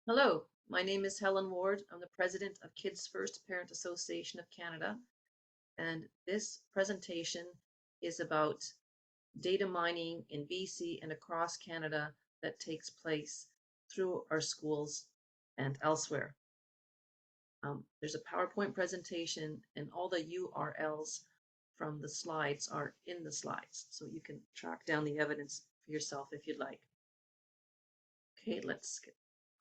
Hello, my name is Helen Ward. I'm the president of Kids First Parent Association of Canada, and this presentation is about data mining in BC and across Canada that takes place through our schools and elsewhere. There's a PowerPoint presentation, and all the URLs from the slides are in the slides, so you can track down the evidence for yourself if you'd like. Okay, let's get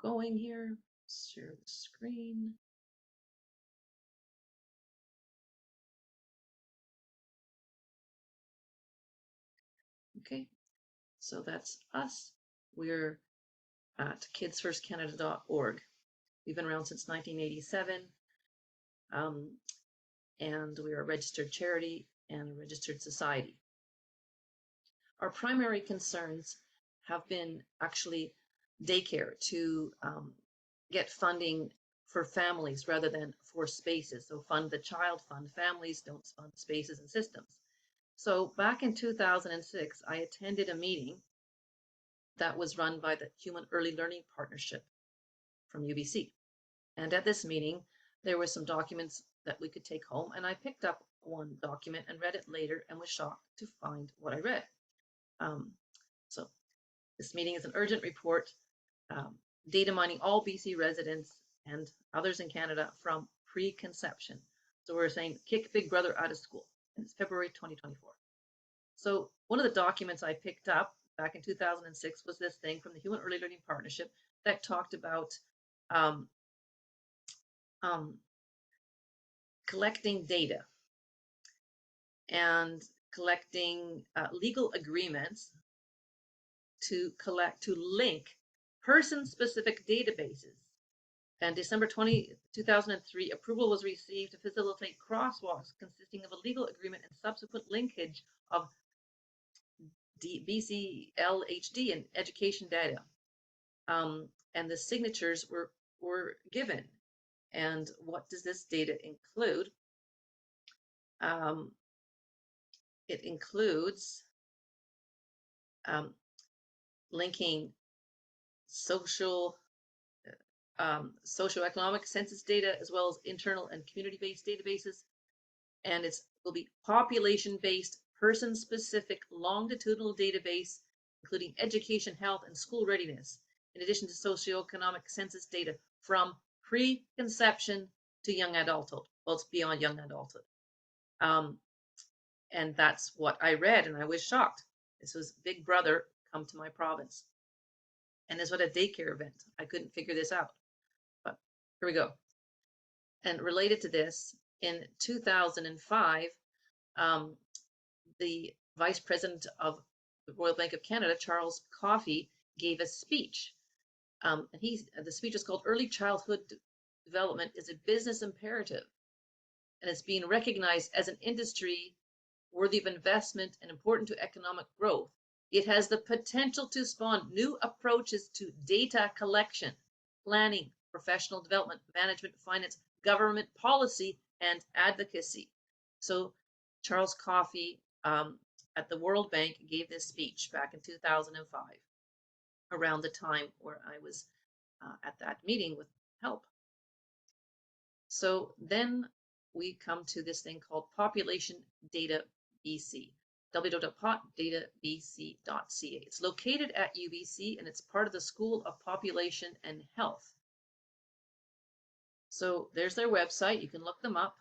going here. Share the screen. Okay, so that's us. We're at kidsfirstcanada.org. We've been around since 1987, and we are a registered charity and a registered society. Our primary concerns have been actually daycare to get funding for families rather than for spaces. So fund the child, fund families, don't fund spaces and systems. So back in 2006, I attended a meeting that was run by the Human Early Learning Partnership from UBC. And at this meeting, there were some documents that we could take home, and I picked up one document and read it later and was shocked to find what I read. So this meeting is an urgent report, data mining all BC residents and others in Canada from preconception. So we're saying kick Big Brother out of school. And it's February 2024. So one of the documents I picked up back in 2006 was this thing from the Human Early Learning Partnership that talked about um, collecting data and collecting legal agreements to link person-specific databases. And December 2003, approval was received to facilitate crosswalks consisting of a legal agreement and subsequent linkage of BCLHD and education data. And the signatures were given. And what does this data include? It includes linking socioeconomic census data as well as internal and community-based databases. And it will be population-based, person-specific, longitudinal database, including education, health, and school readiness, in addition to socioeconomic census data from preconception to young adulthood. Well, it's beyond young adulthood. And that's what I read, and I was shocked. This was Big Brother come to my province. And this was at a daycare event. I couldn't figure this out. But here we go. And related to this, in 2005, the Vice President of the Royal Bank of Canada, Charles Coffey, gave a speech. And the speech is called Early Childhood Development is a Business Imperative. And it's being recognized as an industry worthy of investment and important to economic growth. It has the potential to spawn new approaches to data collection, planning, professional development, management, finance, government policy, and advocacy. So Charles Coffey at the World Bank gave this speech back in 2005, around the time where I was at that meeting with help. So then we come to this thing called Population Data BC, www.popdatabc.ca. It's located at UBC and it's part of the School of Population and Health. So there's their website. You can look them up.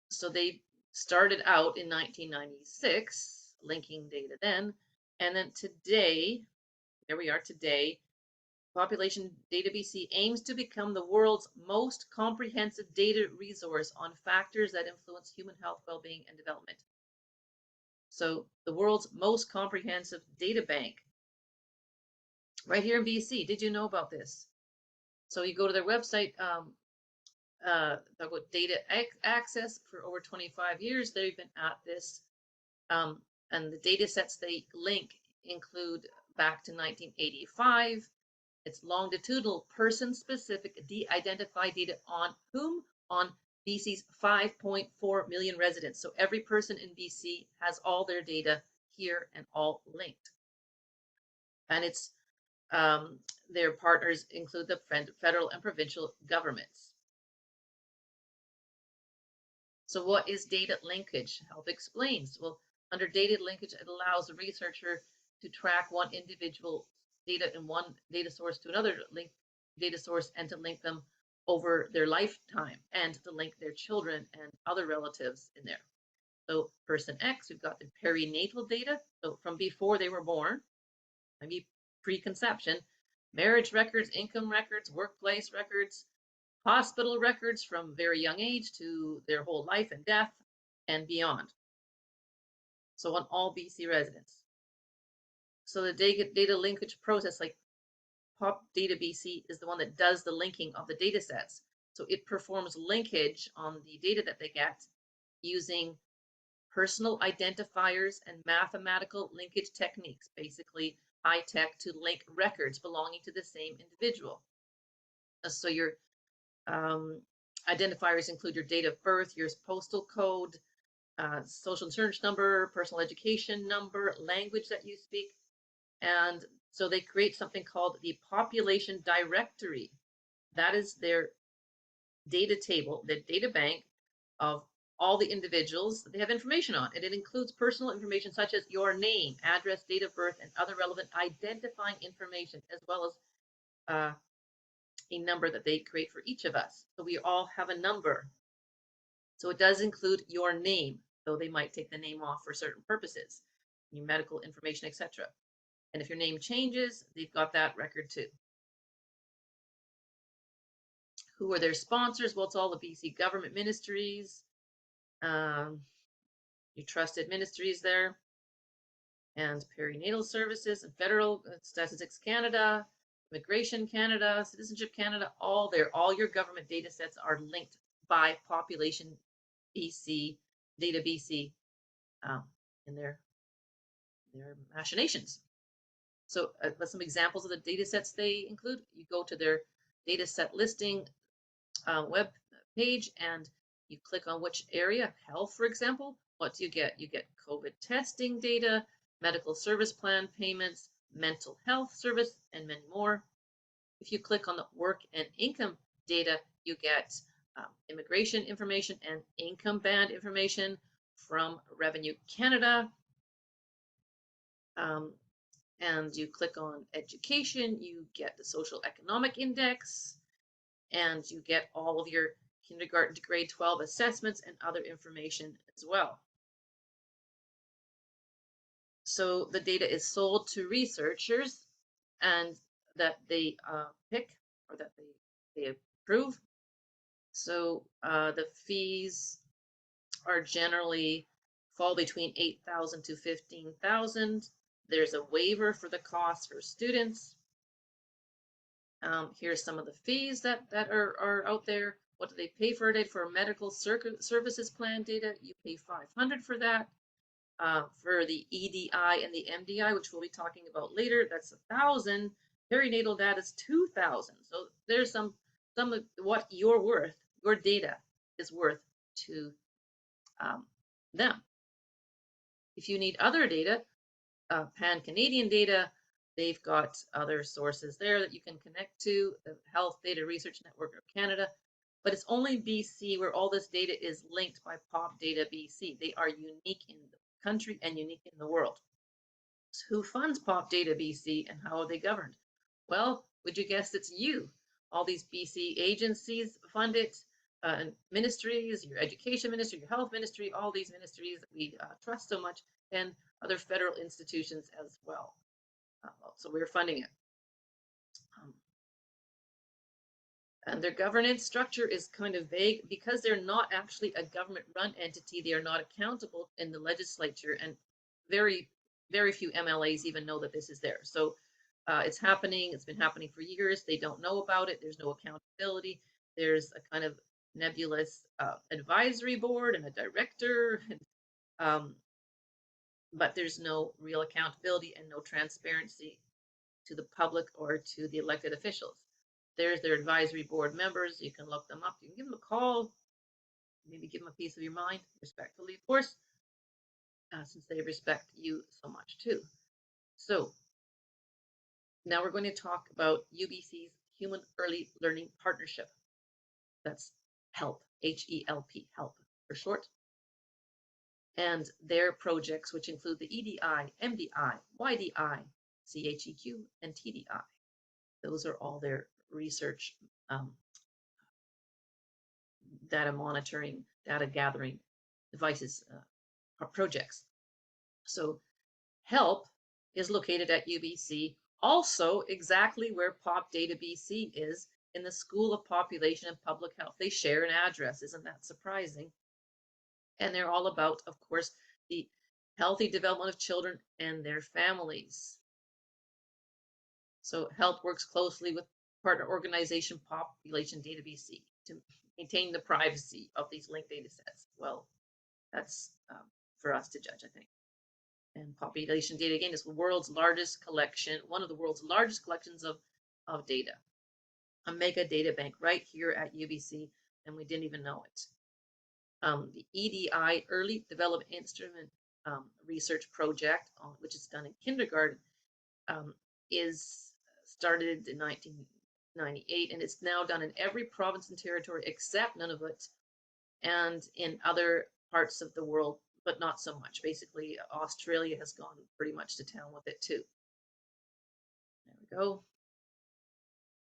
So they started out in 1996, linking data then. And then today, there we are today, Population Data BC aims to become the world's most comprehensive data resource on factors that influence human health, well-being, and development. So the world's most comprehensive data bank right here in BC. Did you know about this? So you go to their website, talk about data access for over 25 years. They've been at this, and the data sets they link include back to 1985. It's longitudinal, person-specific, de-identified data on whom? On BC's 5.4 million residents. So every person in BC has all their data here and all linked. And it's Their partners include the federal and provincial governments. So what is data linkage? Help explains. Well, under data linkage, it allows the researcher to track one individual data in one data source to another data source and to link them over their lifetime and to link their children and other relatives in there. So person X, we've got the perinatal data, so from before they were born, maybe preconception, marriage records, income records, workplace records, hospital records from very young age to their whole life and death and beyond. So on all BC residents. So the data linkage process, like Pop Data BC, is the one that does the linking of the data sets. So it performs linkage on the data that they get using personal identifiers and mathematical linkage techniques, basically high tech to link records belonging to the same individual. So your identifiers include your date of birth, your postal code, social insurance number, personal education number, language that you speak. And so they create something called the population directory. That is their data table, the data bank of all the individuals that they have information on. And it includes personal information such as your name, address, date of birth, and other relevant identifying information, as well as a number that they create for each of us. So we all have a number. So it does include your name, though they might take the name off for certain purposes, your medical information, etc. And if your name changes, they've got that record too. Who are their sponsors? Well, it's all the BC government ministries, your trusted ministries there, and perinatal services and federal Statistics Canada, Immigration Canada, Citizenship Canada, all your government data sets are linked by Population BC, Data BC, in their machinations. So some examples of the data sets they include. You go to their data set listing web page and you click on which area, health, for example. What do you get? You get COVID testing data, medical service plan payments, mental health service, and many more. If you click on the work and income data, you get immigration information and income band information from Revenue Canada. And you click on education, you get the social economic index, and you get all of your kindergarten to grade 12 assessments and other information as well. So the data is sold to researchers and that they pick or that they approve. So the fees are generally fall between 8,000 to 15,000. There's a waiver for the cost for students. Here's some of the fees that are out there. What do they pay for it? For medical services plan data, you pay $500 for that. For the EDI and the MDI, which we'll be talking about later, that's $1,000. Perinatal data is $2,000. So there's some of what you're worth, your data is worth to them. If you need other data, pan-Canadian data, they've got other sources there that you can connect to, the Health Data Research Network of Canada, but it's only BC where all this data is linked by Pop Data BC. They are unique in the country and unique in the world. So who funds Pop Data BC and how are they governed? Well, would you guess it's you? All these BC agencies fund it, and ministries, your education ministry, your health ministry, all these ministries that we trust so much, and other federal institutions as well. So we're funding it. And their governance structure is kind of vague because they're not actually a government-run entity. They are not accountable in the legislature, and very, very few MLAs even know that this is there. So it's happening. It's been happening for years. They don't know about it. There's no accountability. There's a kind of nebulous advisory board and a director, but there's no real accountability and no transparency to the public or to the elected officials. There's their advisory board members. You can look them up. You can give them a call, maybe give them a piece of your mind, respectfully, of course, since they respect you so much too. So Now we're going to talk about UBC's Human Early Learning Partnership. That's HELP, H-E-L-P, HELP for short. And their projects, which include the EDI, MDI, YDI, CHEQ, and TDI. Those are all their research, data monitoring, data gathering devices, projects. So HELP is located at UBC, also exactly where Pop Data BC is, in the School of Population and Public Health. They share an address. Isn't that surprising? And they're all about, of course, the healthy development of children and their families. So HELP works closely with partner organization Population Data BC to maintain the privacy of these linked data sets. Well, that's for us to judge, I think. And population data, again, is the world's largest collection, one of the world's largest collections of data. A mega data bank right here at UBC, and we didn't even know it. The EDI, Early Development Instrument Research Project, which is done in kindergarten, is started in 1998, and it's now done in every province and territory except Nunavut, and in other parts of the world, but not so much. Basically, Australia has gone pretty much to town with it too. There we go.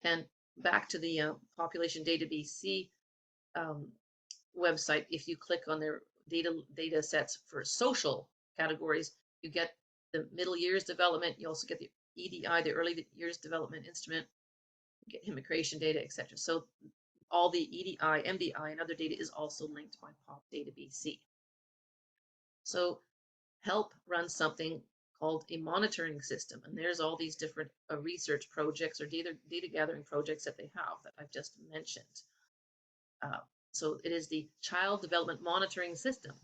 And back to the Population Data BC website. If you click on their data sets for social categories, you get the middle years development. You also get the EDI, the early years development instrument, you get immigration data, etc. So all the EDI, MDI, and other data is also linked by Pop Data BC. So HELP runs something called a monitoring system, and there's all these different research projects or data gathering projects that they have that I've just mentioned. So it is the Child Development Monitoring System.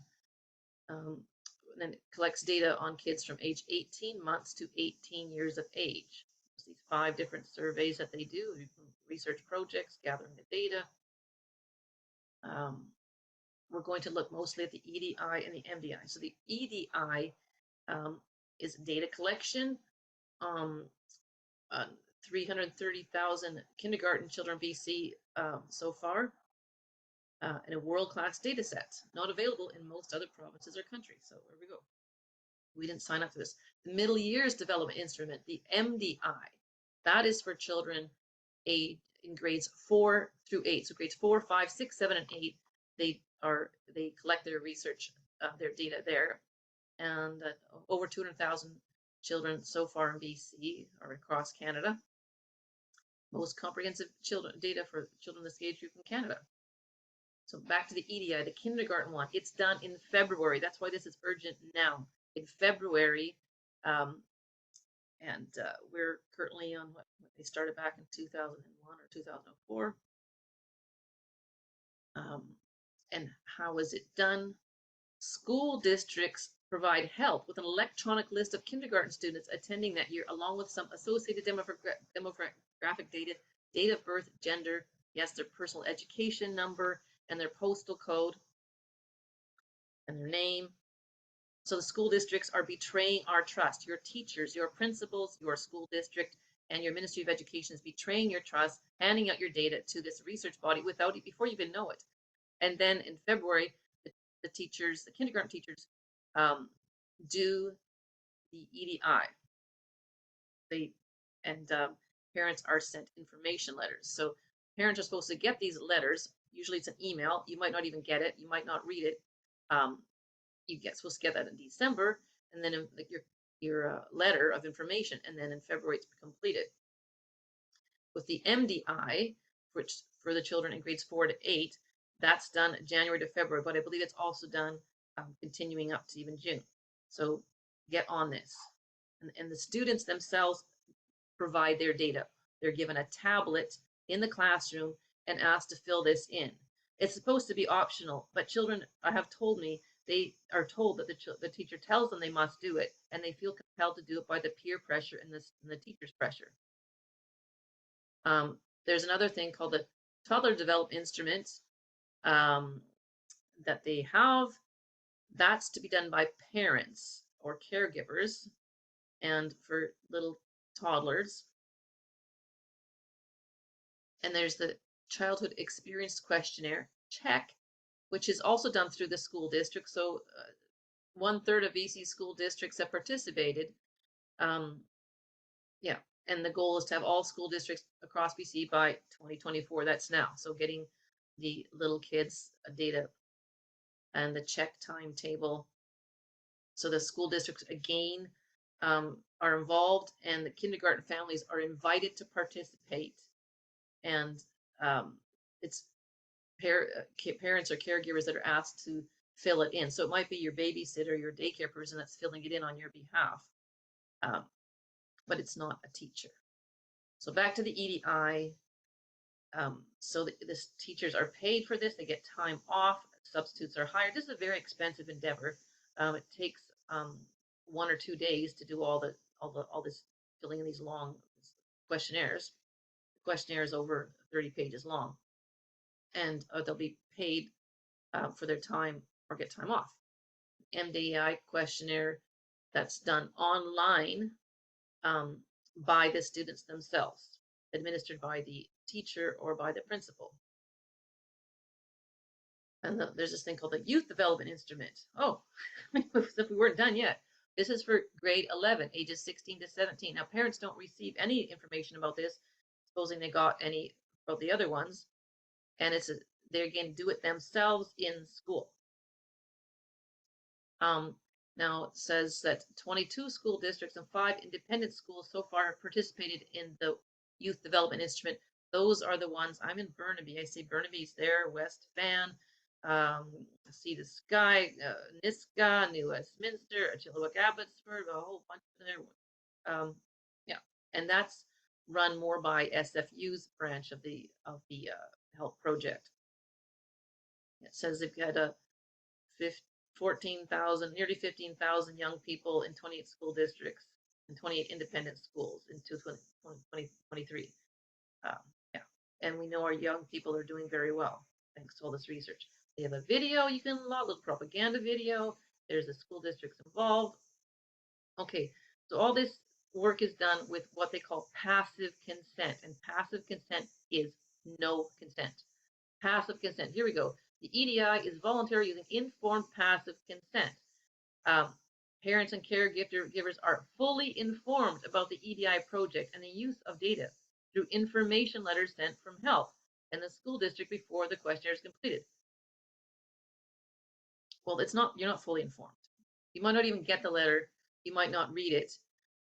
And it collects data on kids from age 18 months to 18 years of age. There's these 5 different surveys that they do, research projects, gathering the data. We're going to look mostly at the EDI and the MDI. So the EDI is data collection. 330,000 kindergarten children BC so far, and a world-class data set, not available in most other provinces or countries. So there we go. We didn't sign up for this. The Middle Years Development Instrument, the MDI, that is for children in grades 4 through 8. So grades 4, 5, 6, 7, and 8, they collect their research, their data there, and over 200,000 children so far in BC or across Canada. Most comprehensive data for children this age group in Canada. So back to the EDI, the kindergarten one. It's done in February. That's why this is urgent now. In February, and we're currently on what they started back in 2001 or 2004. And how is it done? School districts provide help with an electronic list of kindergarten students attending that year, along with some associated demographic data, date of birth, gender, yes, their personal education number, and their postal code, and their name. So the school districts are betraying our trust. Your teachers, your principals, your school district, and your Ministry of Education is betraying your trust, handing out your data to this research body before you even know it. And then in February, the teachers, the kindergarten teachers, do the EDI. Parents are sent information letters. So parents are supposed to get these letters. Usually it's an email. You might not even get it. You might not read it. Supposed to get that in December, and then your letter of information, and then in February it's completed. With the MDI, which for the children in grades 4 to 8, that's done January to February, but I believe it's also done continuing up to even June. So get on this. And the students themselves provide their data. They're given a tablet in the classroom and asked to fill this in. It's supposed to be optional, but children have told me they are told that the teacher tells them they must do it, and they feel compelled to do it by the peer pressure and the teacher's pressure. There's another thing called the Toddler Development Instrument that they have. That's to be done by parents or caregivers, and for little toddlers. And there's the Childhood Experience Questionnaire, check, which is also done through the school district. So 1/3 of BC school districts have participated. Yeah, and the goal is to have all school districts across BC by 2024. That's now. So getting the little kids data and the check timetable. So the school districts again are involved, and the kindergarten families are invited to participate. And it's parents or caregivers that are asked to fill it in. So it might be your babysitter, your daycare person that's filling it in on your behalf, um, but it's not a teacher. So back to the EDI. So this teachers are paid for this. They get time off. Substitutes are hired. This is a very expensive endeavor. It takes 1 or 2 days to do all this filling in these long questionnaires. The questionnaire is over 30 pages long, and they'll be paid for their time or get time off. MDI questionnaire that's done online by the students themselves, administered by the teacher or by the principal. And there's this thing called the Youth Development Instrument. Oh, if we weren't done yet. This is for grade 11, ages 16 to 17. Now, parents don't receive any information about this, supposing they got any about the other ones. And they're going to do it themselves in school. Now it says that 22 school districts and 5 independent schools so far have participated in the Youth Development Instrument. Those are the ones. I'm in Burnaby. I see Burnaby's there, West Van, Sea to Sky, Niska, New Westminster, Chilliwack, Abbotsford, a whole bunch of there. Yeah, and that's run more by SFU's branch of the health project. It says they've got a 14,000, nearly 15,000 young people in 28 school districts and 28 independent schools in 2023. Yeah, and we know our young people are doing very well thanks to all this research. They have a video you can log, a little propaganda video. There's the school districts involved. Okay, so all this work is done with what they call passive consent, and passive consent is no consent. Passive consent. Here we go. The EDI is voluntary using informed passive consent. Um, Parents and caregivers are fully informed about the EDI project and the use of data through information letters sent from health and the school district before the questionnaire is completed. Well, you're not fully informed. You might not even get the letter. You might not read it,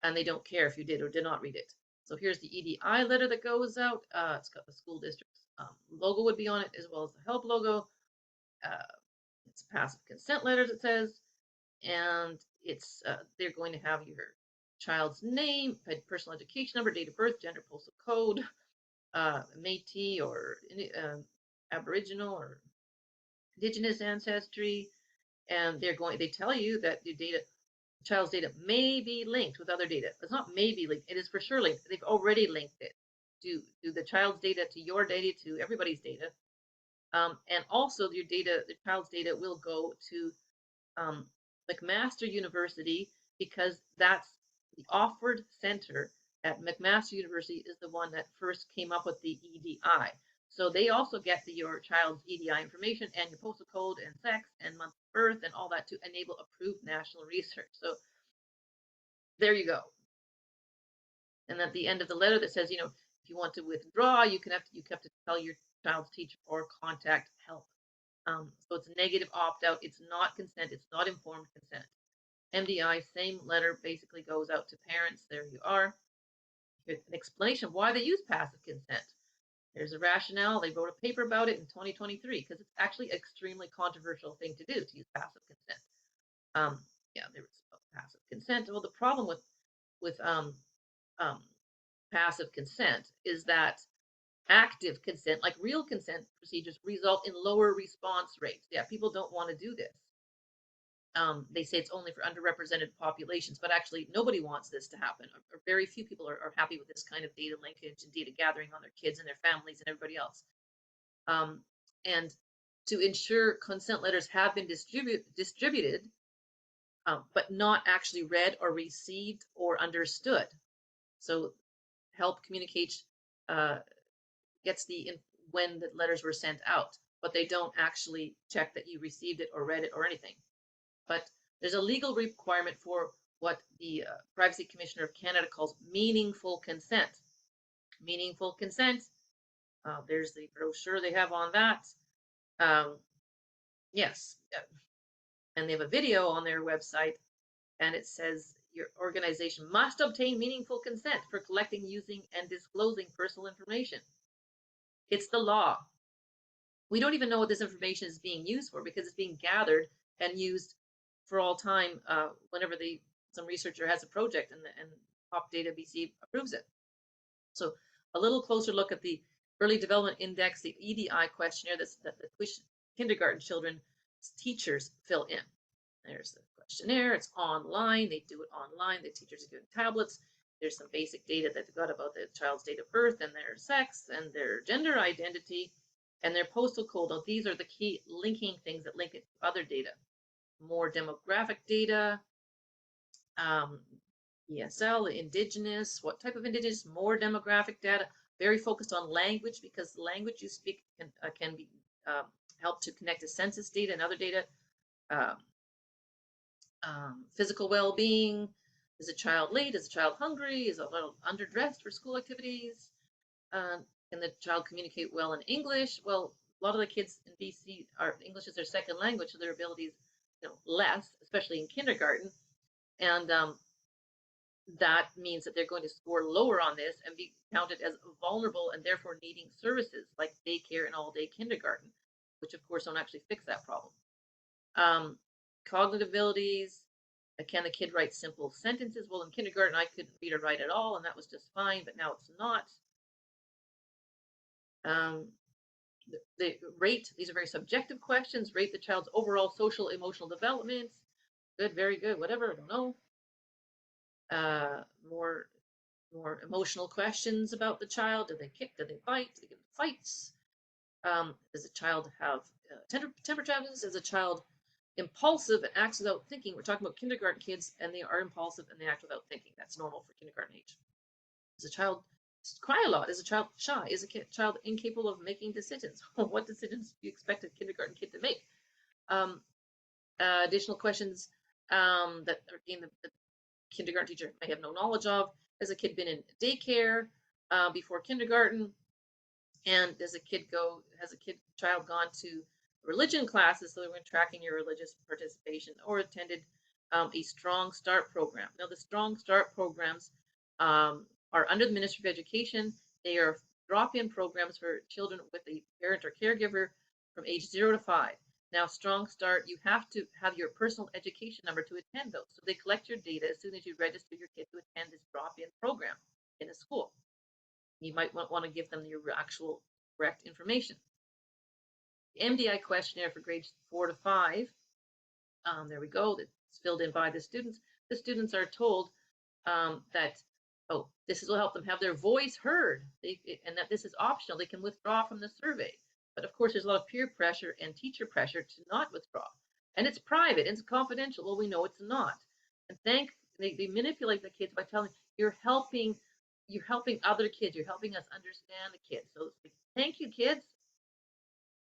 and they don't care if you did or did not read it. So here's the EDI letter that goes out. It's got the school district's logo would be on it, as well as the help logo. It's a passive consent letter, it says, and it's they're going to have your child's name, personal education number, date of birth, gender, postal code, Métis or Aboriginal or Indigenous ancestry, and they tell you that your child's data may be linked with other data. It's not maybe linked; it is for sure linked. They've already linked it to the child's data, to your data, to everybody's data. And also the child's data will go to McMaster University, because that's the Offord Center at McMaster University is the one that first came up with the EDI. So they also get your child's EDI information and your postal code and sex and month of birth and all that to enable approved national research. So there you go. And at the end of the letter that says, if you want to withdraw, you have to tell your child's teacher or contact help. So it's a negative opt-out. It's not consent. It's not informed consent. MDI, same letter, basically goes out to parents. There you are. Here's an explanation of why they use passive consent. There's a rationale. They wrote a paper about it in 2023 because it's actually an extremely controversial thing to do, to use passive consent. Yeah, there was passive consent. Well, the problem with passive consent is that active consent, like real consent procedures, result in lower response rates. Yeah, people don't want to do this. They say it's only for underrepresented populations, but actually nobody wants this to happen. Or very few people are happy with this kind of data linkage and data gathering on their kids and their families and everybody else. And to ensure consent letters have been distributed, but not actually read or received or understood. So help communicate gets when the letters were sent out, but they don't actually check that you received it or read it or anything. But there's a legal requirement for what the Privacy Commissioner of Canada calls meaningful consent. Meaningful consent. There's the brochure they have on that. Yes, and they have a video on their website, and it says your organization must obtain meaningful consent for collecting, using, and disclosing personal information. It's the law. We don't even know what this information is being used for because it's being gathered and used for all time whenever some researcher has a project and Pop Data BC approves it. So a little closer look at the Early Development Index, the EDI questionnaire that the kindergarten children's teachers fill in. There's the questionnaire. It's online. They do it online. The teachers are given tablets. There's some basic data that they've got about the child's date of birth and their sex and their gender identity and their postal code. Now, these are the key linking things that link it to other data. More demographic data, ESL, indigenous, what type of indigenous, more demographic data, very focused on language because the language you speak can be help to connect to census data and other data. Physical well-being. Is a child late? Is a child hungry? Is a little underdressed for school activities? Can the child communicate well in English? Well, a lot of the kids in BC are English is their second language, so their abilities, less, especially in kindergarten, and that means that they're going to score lower on this and be counted as vulnerable and therefore needing services like daycare and all-day kindergarten, which of course don't actually fix that problem. Cognitive abilities. Can the kid write simple sentences? Well, in kindergarten, I couldn't read or write at all, and that was just fine, but now it's not. The rate, these are very subjective questions, rate the child's overall social emotional development. Good, very good, whatever, I don't know. More emotional questions about the child. Did they kick? Did they bite? Did they get fights? Does a child have temper tantrums? Is a child impulsive and acts without thinking? We're talking about kindergarten kids, and they are impulsive and they act without thinking. That's normal for kindergarten age. Does a child cry a lot? Is a child shy? Is a child incapable of making decisions? What decisions do you expect a kindergarten kid to make? Additional questions that again the kindergarten teacher may have no knowledge of. Has a kid been in daycare before kindergarten? And has a child gone to religion classes, so they're tracking your religious participation, or attended a Strong Start program? Now, the Strong Start programs are under the Ministry of Education. They are drop-in programs for children with a parent or caregiver from age 0 to 5. Now, Strong Start, you have to have your personal education number to attend those. So they collect your data as soon as you register your kid to attend this drop-in program in a school. You might want to give them your actual correct information. The MDI questionnaire for grades 4 to 5. There we go. It's filled in by the students. The students are told that, this will help them have their voice heard, and that this is optional. They can withdraw from the survey. But of course, there's a lot of peer pressure and teacher pressure to not withdraw. And it's private, it's confidential. Well, we know it's not. And they manipulate the kids by telling you're helping other kids. You're helping us understand the kids. So thank you, kids.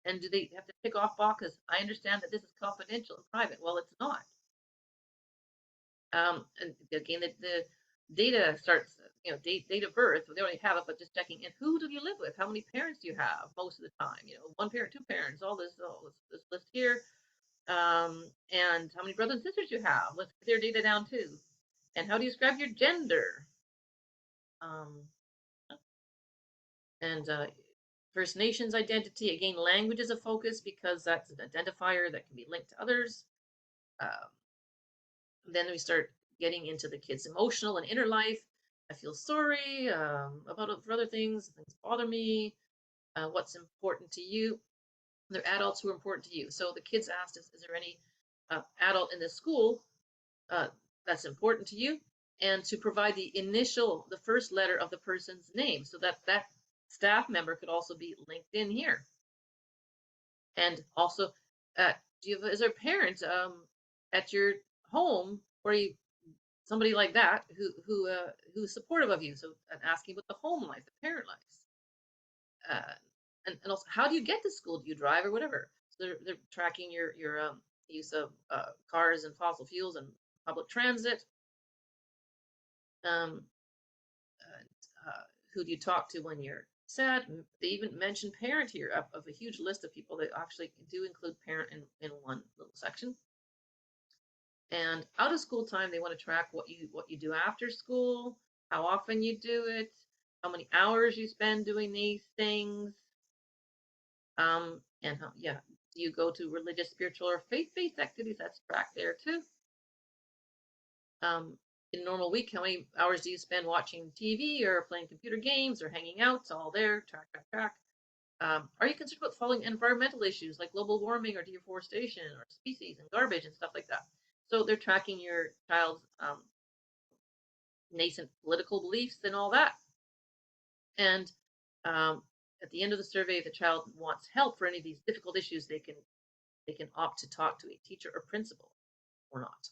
And do they have to tick off boxes? I understand that this is confidential and private. Well, it's not. And again, the data starts, date of birth. They already have it, but just checking in. Who do you live with? How many parents do you have most of the time? One parent, two parents. All this list here. And how many brothers and sisters you have? Let's get their data down too. And how do you describe your gender? And First Nations identity. Again, language is a focus because that's an identifier that can be linked to others. Then we start getting into the kids' emotional and inner life. I feel sorry about for other things. Things bother me. What's important to you? They're adults who are important to you. So the kids asked, is there any adult in the school that's important to you? And to provide the first letter of the person's name, so that staff member could also be linked in here. And also, is there a parent at your home or somebody like that who's supportive of you? So asking about the home life, the parent life. uh, and also, how do you get to school? Do you drive or whatever? So they're tracking your use of cars and fossil fuels and public transit. Um, and, who do you talk to when you're sad? They even mention parent here of a huge list of people. They actually do include parent in one little section. And out of school time, they want to track what you do after school, how often you do it, how many hours you spend doing these things, and how, yeah, do you go to religious, spiritual, or faith-based activities? That's tracked there too. Um, in a normal week, how many hours do you spend watching TV or playing computer games or hanging out? It's all there, track, track, track. Are you concerned about following environmental issues like global warming or deforestation or species and garbage and stuff like that? So they're tracking your child's nascent political beliefs and all that. And at the end of the survey, if the child wants help for any of these difficult issues, they can opt to talk to a teacher or principal or not.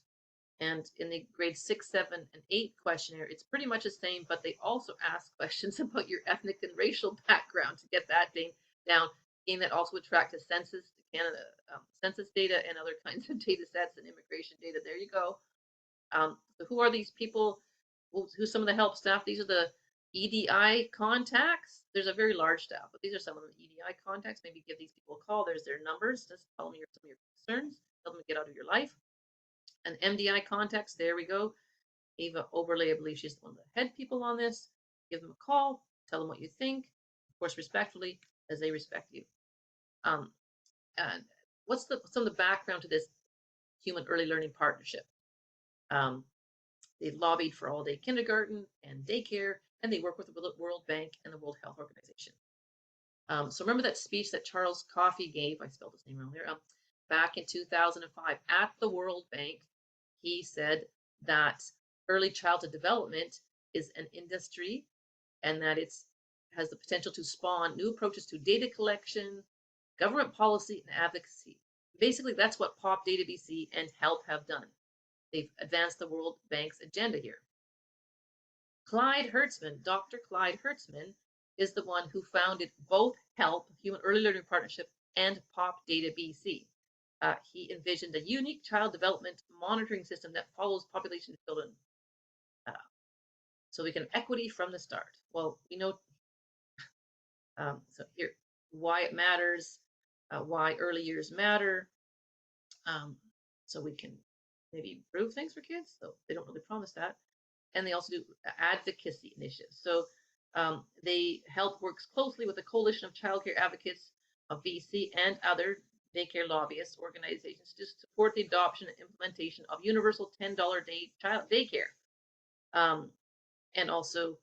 And in the grade 6, 7, and 8 questionnaire, it's pretty much the same, but they also ask questions about your ethnic and racial background to get that thing down. Again, that also would track to census, to Canada census data and other kinds of data sets and immigration data. There you go. So who are these people? Who's some of the help staff? These are the EDI contacts. There's a very large staff, but these are some of the EDI contacts. Maybe give these people a call. There's their numbers. Just tell them some of your concerns. Tell them to get out of your life. And MDI contacts. There we go. Ava Oberle, I believe she's one of the head people on this. Give them a call. Tell them what you think. Of course, respectfully, as they respect you. And what's some of the background to this Human Early Learning Partnership? They lobbied for all-day kindergarten and daycare, and they work with the World Bank and the World Health Organization. So remember that speech that Charles Coffey gave, I spelled his name wrong there, back in 2005 at the World Bank. He said that early childhood development is an industry and that it has the potential to spawn new approaches to data collection, government policy, and advocacy. Basically, that's what POP Data BC and HELP have done. They've advanced the World Bank's agenda here. Clyde Hertzman, Dr. Clyde Hertzman, is the one who founded both HELP, Human Early Learning Partnership, and POP Data BC. He envisioned a unique child development monitoring system that follows population children. So we can equity from the start. Well, we know, so here, why it matters, why early years matter. So we can maybe improve things for kids. So they don't really promise that. And they also do advocacy initiatives. So they help works closely with the Coalition of Childcare Advocates of BC and other daycare lobbyist organizations to support the adoption and implementation of universal $10 day child daycare, and also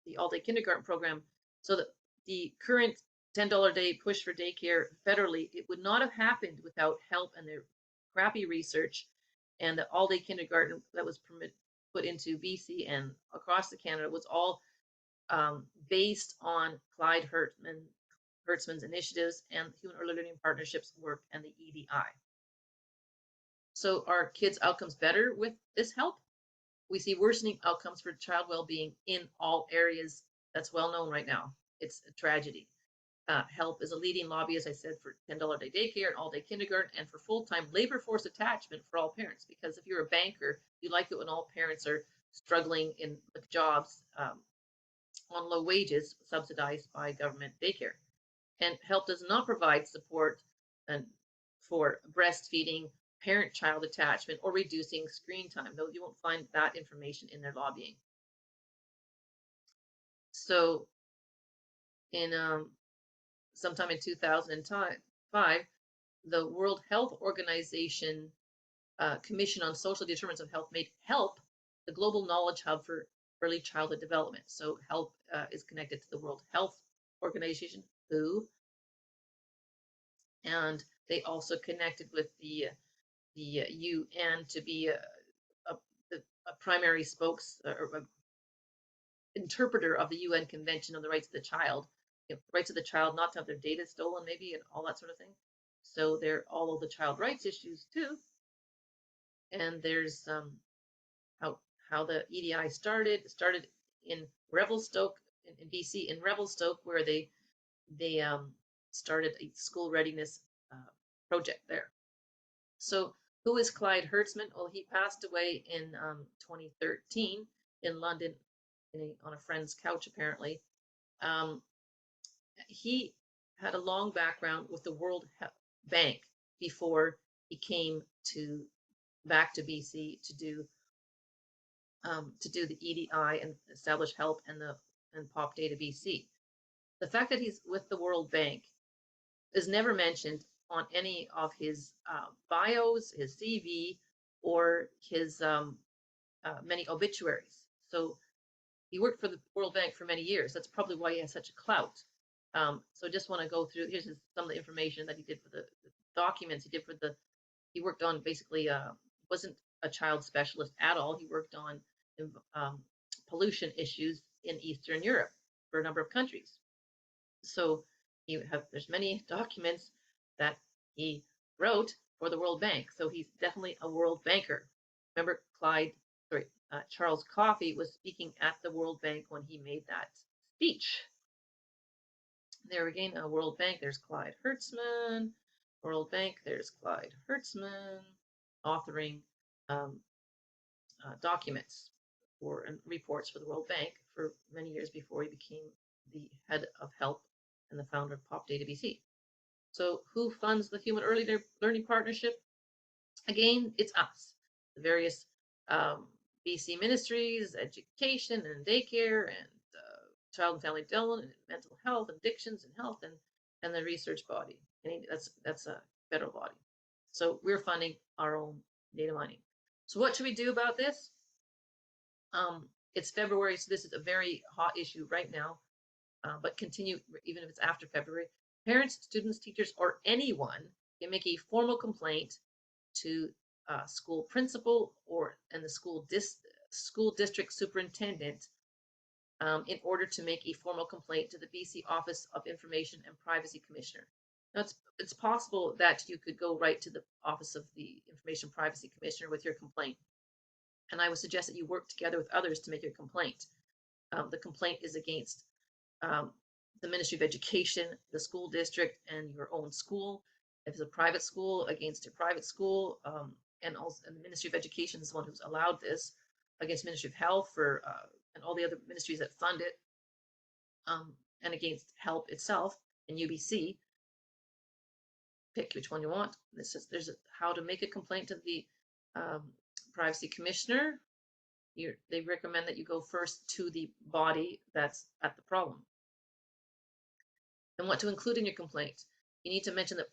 the all-day kindergarten program. So that the current $10 day push for daycare federally, it would not have happened without HELP and their crappy research, and the all-day kindergarten that was put into BC and across the Canada was all based on Clyde Hertzman's initiatives and Human Early Learning Partnerships work and the EDI. So are kids' outcomes better with this help? We see worsening outcomes for child well-being in all areas. That's well known right now. It's a tragedy. HELP is a leading lobby, as I said, for $10 day daycare and all-day kindergarten, and for full-time labor force attachment for all parents. Because if you're a banker, you like it when all parents are struggling with jobs on low wages, subsidized by government daycare. And HELP does not provide support for breastfeeding, parent-child attachment, or reducing screen time, though you won't find that information in their lobbying. So in sometime in 2005, the World Health Organization Commission on Social Determinants of Health made HELP the global knowledge hub for early childhood development. So HELP is connected to the World Health Organization, WHO, and they also connected with the UN to be a primary or interpreter of the UN Convention on the Rights of the Child, rights of the child not to have their data stolen, maybe, and all that sort of thing. So they're all of the child rights issues too. And there's how the EDI started in Revelstoke, in BC, in Revelstoke, where they started a school readiness uh, project there. So, who is Clyde Hertzman? Well, he passed away in 2013 in London on a friend's couch, apparently. Um, he had a long background with the World Bank before he came to back to BC to do the EDI and establish HELP and POP Data BC. The fact that he's with the World Bank is never mentioned on any of his bios, his CV, or his many obituaries. So he worked for the World Bank for many years. That's probably why he has such a clout. So I just want to go through. Here's some of the information that he did for the documents he did for the. He worked on basically wasn't a child specialist at all. He worked on um, pollution issues in Eastern Europe for a number of countries. So there's many documents that he wrote for the World Bank. So he's definitely a World Banker. Remember, Charles Coffey was speaking at the World Bank when he made that speech. There again, World Bank. There's Clyde Hertzman. World Bank. There's Clyde Hertzman, authoring um, documents and reports for the World Bank for many years before he became the head of HELP and the founder of POP Data BC. So who funds the Human Early Learning Partnership? Again, it's us, the various BC ministries, education and daycare, and child and family development, and mental health, addictions and health, and the research body. And that's a federal body. So we're funding our own data mining. So what should we do about this? It's February, so this is a very hot issue right now, but continue even if it's after February. Parents, students, teachers, or anyone can make a formal complaint to school principal and the school district superintendent in order to make a formal complaint to the BC Office of Information and Privacy Commissioner. Now, it's possible that you could go right to the Office of the Information Privacy Commissioner with your complaint. And I would suggest that you work together with others to make your complaint. The complaint is against the Ministry of Education, the school district, and your own school. If it's a private school, against a private school, and the Ministry of Education is the one who's allowed this, against Ministry of Health and all the other ministries that fund it, and against HELP itself and UBC. Pick which one you want. There's how to make a complaint to the Privacy Commissioner. They recommend that you go first to the body that's at the problem. And what to include in your complaint. You need to mention that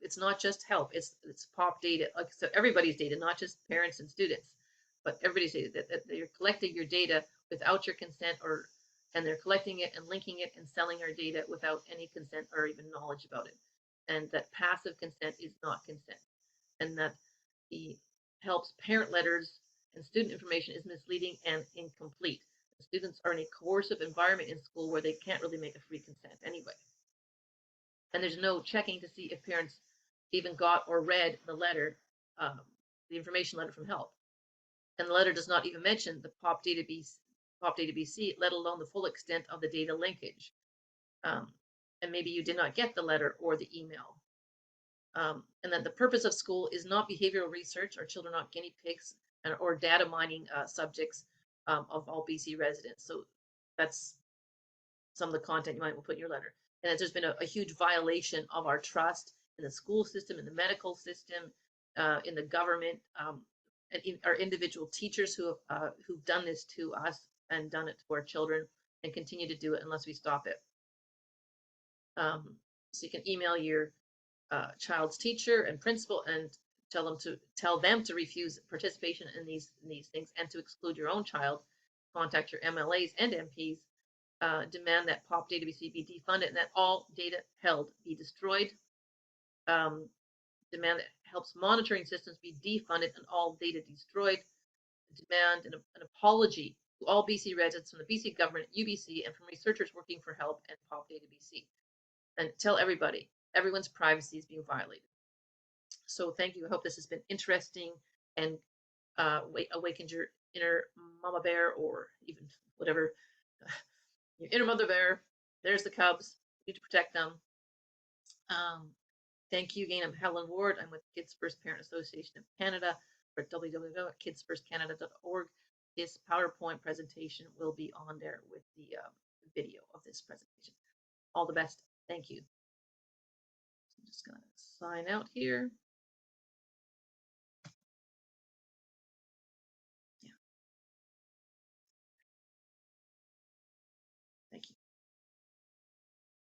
it's not just HELP, it's POP data, so everybody's data, not just parents and students, but everybody's data, that they're collecting your data without your consent, and they're collecting it and linking it and selling our data without any consent or even knowledge about it. And that passive consent is not consent. And that the HELP's parent letters and student information is misleading and incomplete. The students are in a coercive environment in school where they can't really make a free consent anyway. And there's no checking to see if parents even got or read the letter, the information letter from HELP. And the letter does not even mention the POP Data BC, let alone the full extent of the data linkage. And maybe you did not get the letter or the email. And that the purpose of school is not behavioral research. Our children are not guinea pigs or data mining subjects of all BC residents. So that's some of the content you might put in your letter. And that there's been a huge violation of our trust in the school system, in the medical system, in the government, and in our individual teachers who've done this to us and done it to our children and continue to do it unless we stop it. So you can email your child's teacher and principal and tell them to refuse participation in these things and to exclude your own child. Contact your MLAs and MPs. Demand that POP Data BC be defunded and that all data held be destroyed. Demand that helps monitoring systems be defunded and all data destroyed. Demand an apology to all BC residents from the BC government, UBC, and from researchers working for HELP and POP Data BC. And tell everybody, everyone's privacy is being violated. So thank you. I hope this has been interesting and awakened your inner mama bear, or even whatever Your inner mother bear. There's the cubs. You need to protect them. Thank you again. I'm Helen Ward. I'm with Kids First Parent Association of Canada for www.kidsfirstcanada.org. This PowerPoint presentation will be on there with the video of this presentation. All the best. Thank you. I'm just going to sign out here.